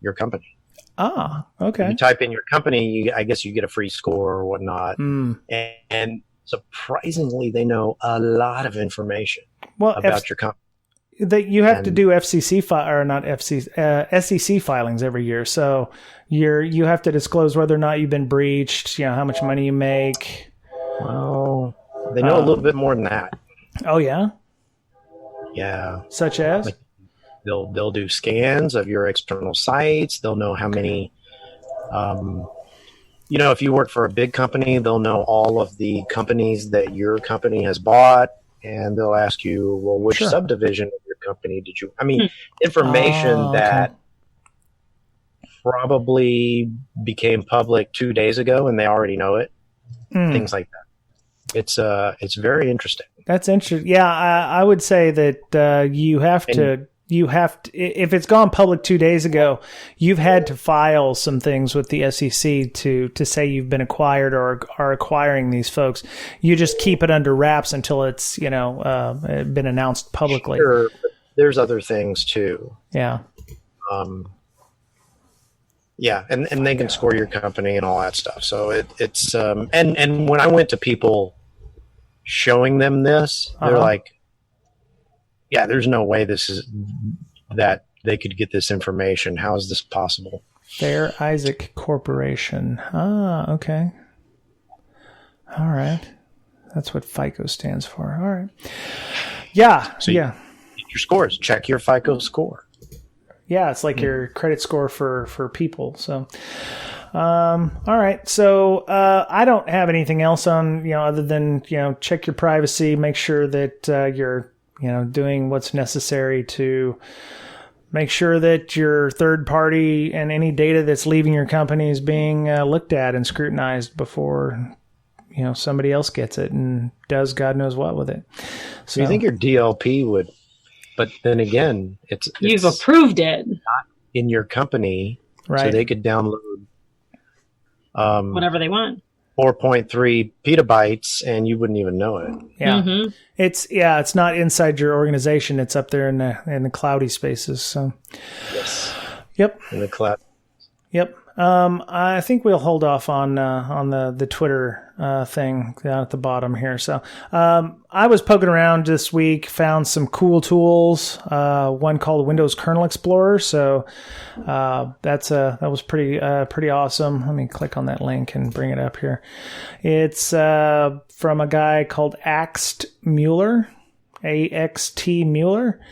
your company. Okay. If you type in your company, I guess you get a free score or whatnot. And surprisingly, they know a lot of information about your company. You have to do SEC filings every year. So you have to disclose whether or not you've been breached, how much money you make. Well, they know a little bit more than that. Oh, yeah? Yeah. Such as? Like they'll do scans of your external sites. They'll know how many, if you work for a big company, they'll know all of the companies that your company has bought, and they'll ask you, well, which subdivision of your company did you, information that probably became public 2 days ago and they already know it. Things like that. It's very interesting. That's interesting. Yeah, I would say that you have to, if it's gone public 2 days ago, you've had to file some things with the SEC to say you've been acquired or are acquiring these folks. You just keep it under wraps until it's, been announced publicly. Sure, but there's other things too. Yeah. Yeah, and they can score your company and all that stuff. So it's and when I went to people showing them this, they're like, yeah, there's no way that they could get this information. How is this possible? Fair Isaac Corporation. Ah, okay. All right. That's what FICO stands for. All right. Yeah. So get your scores. Check your FICO score. Yeah, it's like your credit score for people. So, all right. So I don't have anything else on, other than, check your privacy, make sure that you're, doing what's necessary to make sure that your third party and any data that's leaving your company is being looked at and scrutinized before, somebody else gets it and does God knows what with it. So you think your DLP would, but then again, you've approved it, not in your company, right? So they could download whatever they want, 4.3 petabytes, and you wouldn't even know it. Yeah, it's not inside your organization; it's up there in the cloudy spaces. So, yes, yep, in the cloud. Yep. I think we'll hold off on the Twitter thing down at the bottom here. So I was poking around this week, found some cool tools. One called Windows Kernel Explorer. So that was pretty awesome. Let me click on that link and bring it up here. It's from a guy called Axt Mueller, AXT Mueller.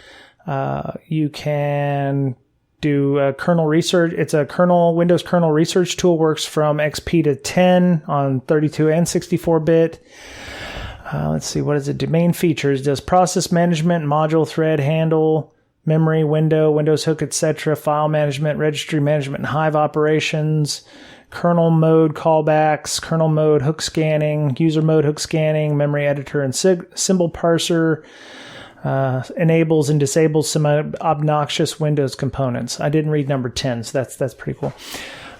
You can do kernel research. It's a Windows kernel research tool, works from XP to 10 on 32 and 64-bit. Let's see, what does it do? Main features: does process management, module thread handle, memory, Windows hook, etc., file management, registry management, and Hive operations, kernel mode callbacks, kernel mode hook scanning, user mode hook scanning, memory editor and symbol parser. Enables and disables some obnoxious Windows components. I didn't read number 10, so that's pretty cool.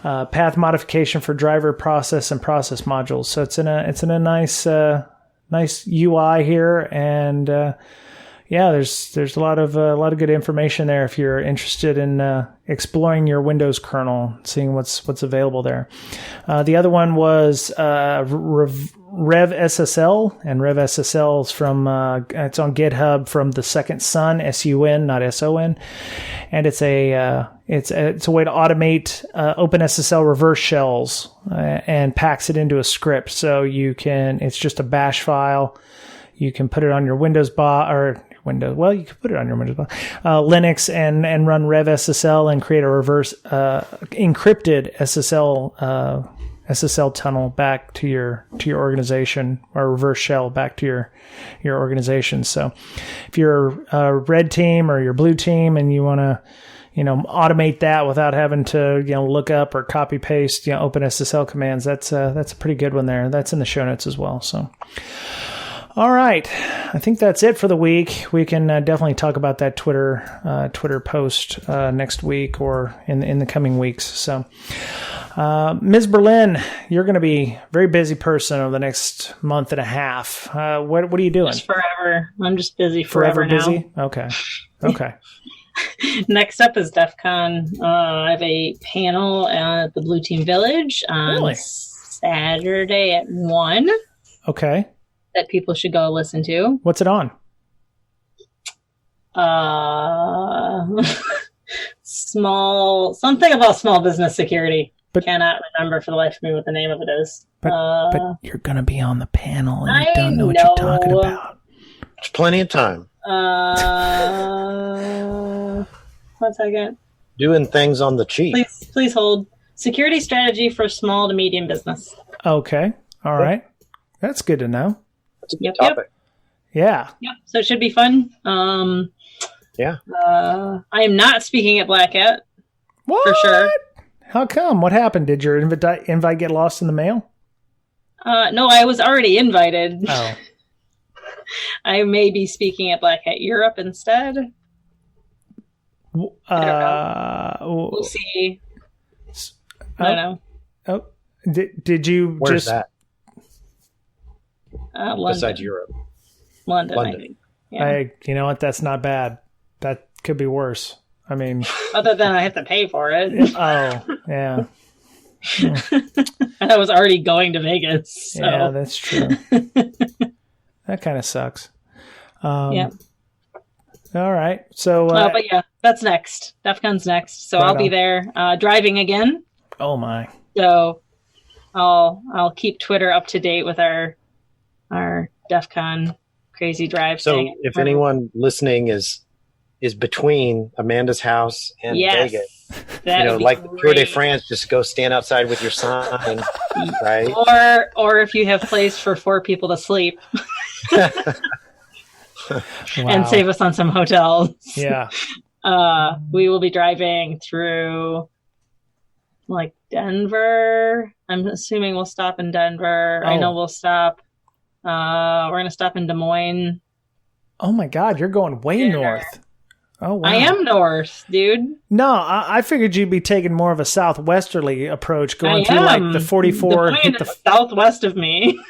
Path modification for driver, process, and process modules. So it's in a nice UI here, and there's a lot of good information there if you're interested in exploring your Windows kernel, seeing what's available there. The other one was RevSSL, and RevSSL is from it's on GitHub from the Second Sun, SUN, not SON, and it's a way to automate OpenSSL reverse shells and packs it into a script. So it's just a bash file. You can put it on your Windows you could put it on your Windows Linux and run RevSSL and create a reverse encrypted SSL tunnel back to your organization, or reverse shell back to your organization. So if you're a red team or your blue team and you want to automate that without having to look up or copy paste OpenSSL commands, that's a pretty good one there. That's in the show notes as well. So all right, I think that's it for the week. We can definitely talk about that Twitter post next week or in the coming weeks. So, Ms. Berlin, you're going to be a very busy person over the next month and a half. What are you doing? Just forever. I'm just busy forever now. Busy? Okay. Next up is DEF CON. I have a panel at the Blue Team Village on Saturday at 1. Okay. That people should go listen to. What's it on? Something about small business security. But cannot remember for the life of me what the name of it is. But you're going to be on the panel and you don't know what you're talking about. There's plenty of time. 1 second. Doing things on the cheap. Please hold. Security strategy for small to medium business. Okay. All right. That's good to know. That's a good topic. Yeah. Yep. So it should be fun. Yeah. I am not speaking at Black Hat. What? For sure. How come? What happened? Did your invite get lost in the mail? No, I was already invited. Oh. I may be speaking at Black Hat Europe instead. I don't know. We'll see. I don't know. Oh, did you Where's just... that? London. Besides Europe. London, I think. Yeah. You know what? That's not bad. That could be worse. I mean... Other than I have to pay for it. Oh, yeah. And I was already going to Vegas. So. Yeah, that's true. That kind of sucks. Yeah. All right. So... but yeah, that's next. DEF CON's next. So right I'll be there driving again. Oh, my. So I'll keep Twitter up to date with our DEF CON crazy drive. So if anyone listening is between Amanda's house and Vegas, like the Tour de France, just go stand outside with your sign, right? Or if you have place for 4 people to sleep. And save us on some hotels. Yeah. We will be driving through like Denver. I'm assuming we'll stop in Denver. I know we'll stop. We're going to stop in Des Moines. Oh my God, you're going way north. Oh, wow. I am north, dude. No, I figured you'd be taking more of a southwesterly approach, going through like the 44. Des Moines is southwest of me.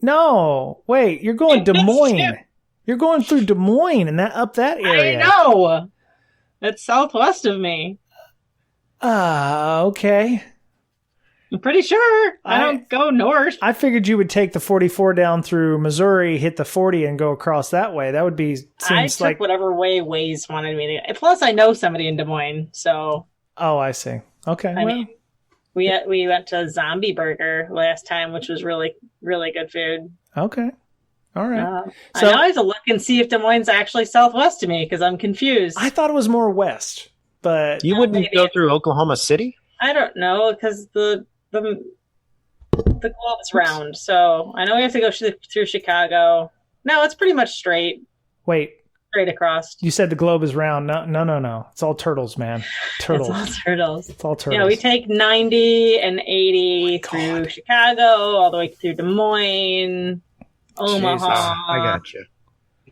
No, wait, you're going Des Moines. You're going through Des Moines and up that area. I know. That's southwest of me. Okay. I'm pretty sure. I don't go north. I figured you would take the 44 down through Missouri, hit the 40, and go across that way. That would be... I took whatever way Waze wanted me to... Plus, I know somebody in Des Moines, so... Oh, I see. Okay. I mean, we went to Zombie Burger last time, which was really, really good food. Okay. All right. So I now have to look and see if Des Moines is actually southwest of me, because I'm confused. I thought it was more west, but... You wouldn't go through Oklahoma City? I don't know, because the globe is round, so I know we have to go through Chicago. No, it's pretty much straight. Wait. Straight across. You said the globe is round. No. It's all turtles, man. Turtles. It's all turtles. It's all turtles. Yeah, we take 90 and 80 through Chicago, all the way through Des Moines, Omaha. Jesus, I got you.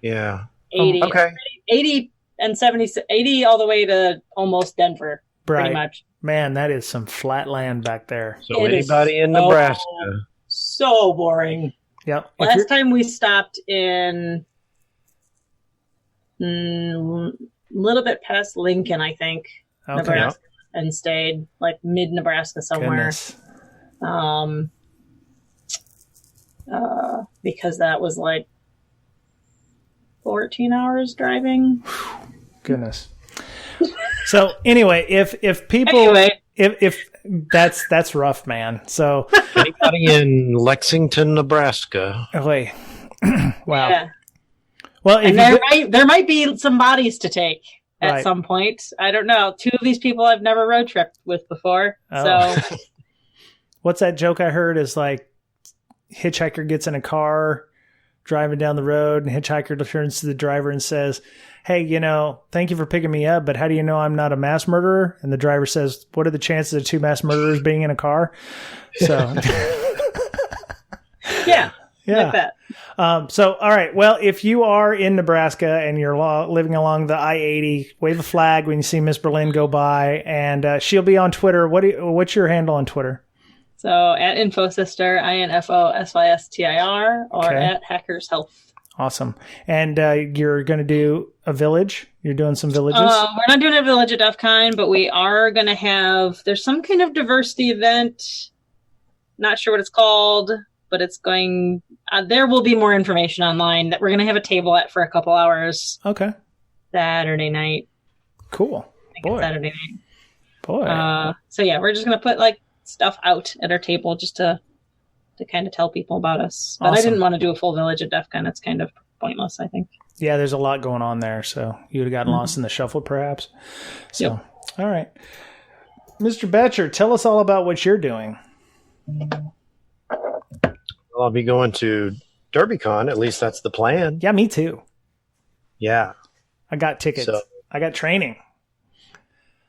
Yeah. 80. Okay. 80 and 70, 80 all the way to almost Denver, pretty much. Man, that is some flat land back there. So anybody in Nebraska. So boring. Yep. Last time we stopped in a little bit past Lincoln, I think, Nebraska, and stayed like mid-Nebraska somewhere. Because that was like 14 hours driving. Goodness. So anyway, if people, if that's rough, man. So anybody in Lexington, Nebraska. Wait. Wow. Yeah. Well, and there might be some bodies to take at some point. I don't know. 2 of these people I've never road tripped with before. So what's that joke I heard is like hitchhiker gets in a car driving down the road and hitchhiker turns to the driver and says, "Hey, thank you for picking me up, but how do you know I'm not a mass murderer?" And the driver says, "What are the chances of 2 mass murderers being in a car?" So yeah. Like that. So, all right. Well, if you are in Nebraska and you're living along the I-80, wave a flag when you see Miss Berlin go by, and she'll be on Twitter. What's your handle on Twitter? So at InfoSister, INFOSYSTIR, or at Hackers Health. Awesome. And you're going to do a village? You're doing some villages? We're not doing a village at DEF CON, but we are going to have, there's some kind of diversity event. Not sure what it's called, but it's going, there will be more information online that we're going to have a table at for a couple hours. Okay. Saturday night. Cool. I think it's Saturday night. Boy. So yeah, we're just going to put like stuff out at our table just to kind of tell people about us. But I didn't want to do a full village at DEF CON. It's kind of pointless, I think. Yeah, there's a lot going on there, so you would have gotten lost in the shuffle, perhaps. So, All right. Mr. Betcher, tell us all about what you're doing. Well, I'll be going to DerbyCon. At least that's the plan. Yeah, me too. Yeah. I got tickets. I got training.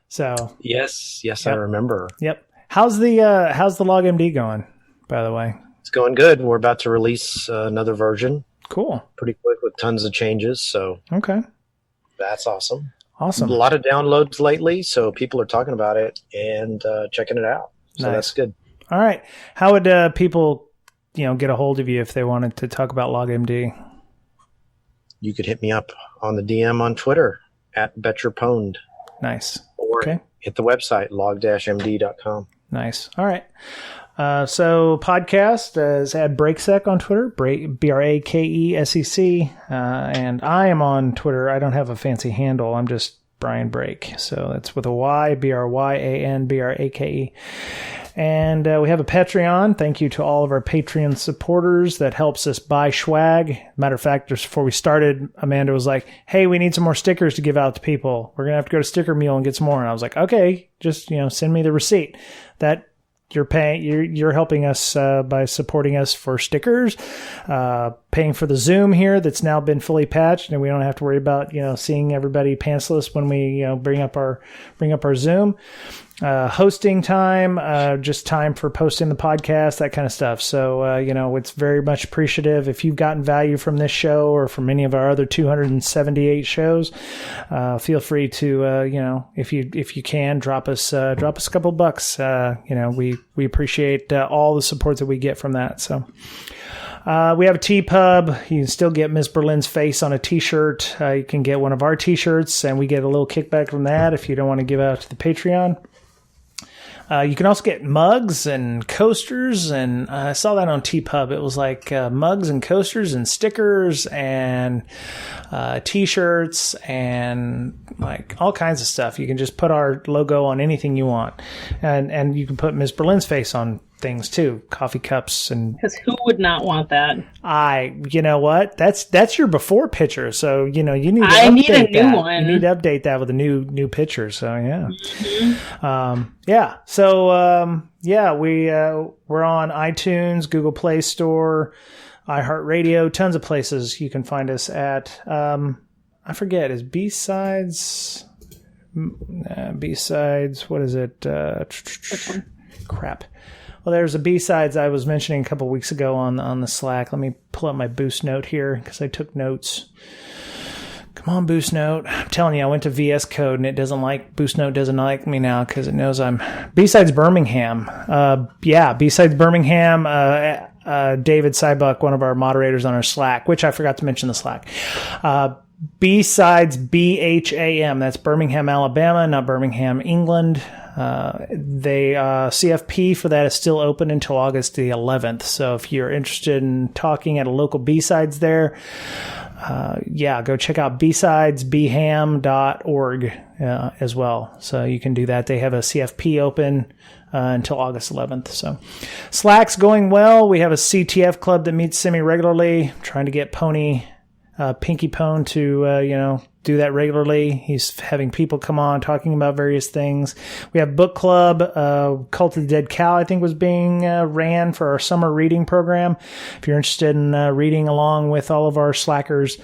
So yes, I remember. Yep. How's the LogMD going, by the way? It's going good. We're about to release another version. Cool. Pretty quick with tons of changes. So okay, that's awesome. Awesome. A lot of downloads lately, so people are talking about it and checking it out. So that's good. All right. How would people, get a hold of you if they wanted to talk about LogMD? You could hit me up on the DM on Twitter @BetcherPwned. Nice. Or hit the website log-md.com. Nice. All right. So podcast is at Brakesec on Twitter, BRAKESEC. And I am on Twitter. I don't have a fancy handle. I'm just Brian Brake. So that's with a Y, BRYANBRAKE. And we have a Patreon. Thank you to all of our Patreon supporters that helps us buy swag. Matter of fact, just before we started, Amanda was like, hey, we need some more stickers to give out to people. We're going to have to go to Sticker Mule and get some more. And I was like, okay, just, send me the receipt. That you're paying, you're helping us by supporting us for stickers, paying for the Zoom here that's now been fully patched, and we don't have to worry about seeing everybody pantsless when we bring up our Zoom. Hosting time, just time for posting the podcast, that kind of stuff. So, it's very much appreciative. If you've gotten value from this show or from any of our other 278 shows, feel free to, if you can, drop us a couple bucks. We appreciate all the support that we get from that. So, we have a TeePub. You can still get Miss Berlin's face on a t-shirt. You can get one of our t-shirts, and we get a little kickback from that if you don't want to give out to the Patreon. You can also get mugs and coasters, and I saw that on TeePub. It was like mugs and coasters and stickers and T-shirts and like all kinds of stuff. You can just put our logo on anything you want, and you can put Ms. Berlin's face on things too, coffee cups and. Because who would not want that? You know what? That's your before picture. So you need. I need a new one. You need to update that with a new picture. So yeah. Mm-hmm. So we're on iTunes, Google Play Store, iHeartRadio, tons of places you can find us at. I forget, is B-Sides? B-Sides, what is it? Crap. Well, there's a B-Sides I was mentioning a couple weeks ago on the Slack. Let me pull up my Boost Note here because I took notes. Come on, Boost Note. I'm telling you, I went to VS Code and Boost Note doesn't like me now because it knows I'm B-Sides Birmingham. B-Sides Birmingham. David Sybuck, one of our moderators on our Slack, which I forgot to mention the Slack. B-Sides BHAM. That's Birmingham, Alabama, not Birmingham, England. CFP for that is still open until August the 11th. So if you're interested in talking at a local B-Sides there, go check out bsidesbham.org as well. So you can do that. They have a CFP open until August 11th. So Slack's going well. We have a CTF club that meets semi-regularly, trying to get Pinky Pone to, do that regularly. He's having people come on talking about various things. We have book club. Cult of the Dead Cow, I think, was being ran for our summer reading program. If you're interested in reading along with all of our Slackers,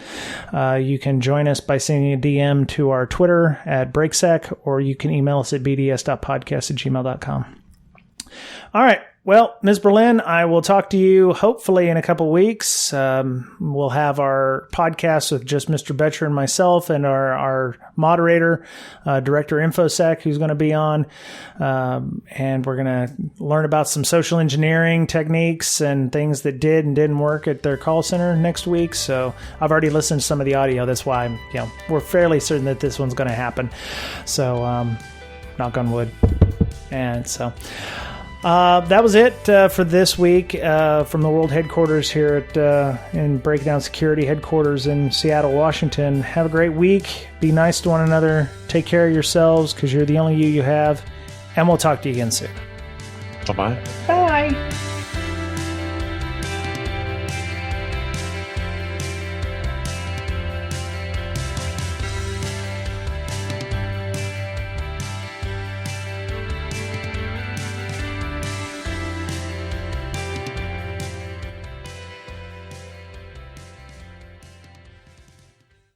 you can join us by sending a DM to our Twitter at Brakesec, or you can email us at bds.podcast@gmail.com. All right. Well, Ms. Berlin, I will talk to you hopefully in a couple weeks. We'll have our podcast with just Mr. Betcher and myself and our moderator, Director InfoSec, who's going to be on. And we're going to learn about some social engineering techniques and things that did and didn't work at their call center next week. So I've already listened to some of the audio. That's why we're fairly certain that this one's going to happen. So knock on wood. And so... that was it for this week from the world headquarters here in Breakdown Security headquarters in Seattle, Washington. Have a great week. Be nice to one another. Take care of yourselves because you're the only you have. And we'll talk to you again soon. Bye-bye. Bye.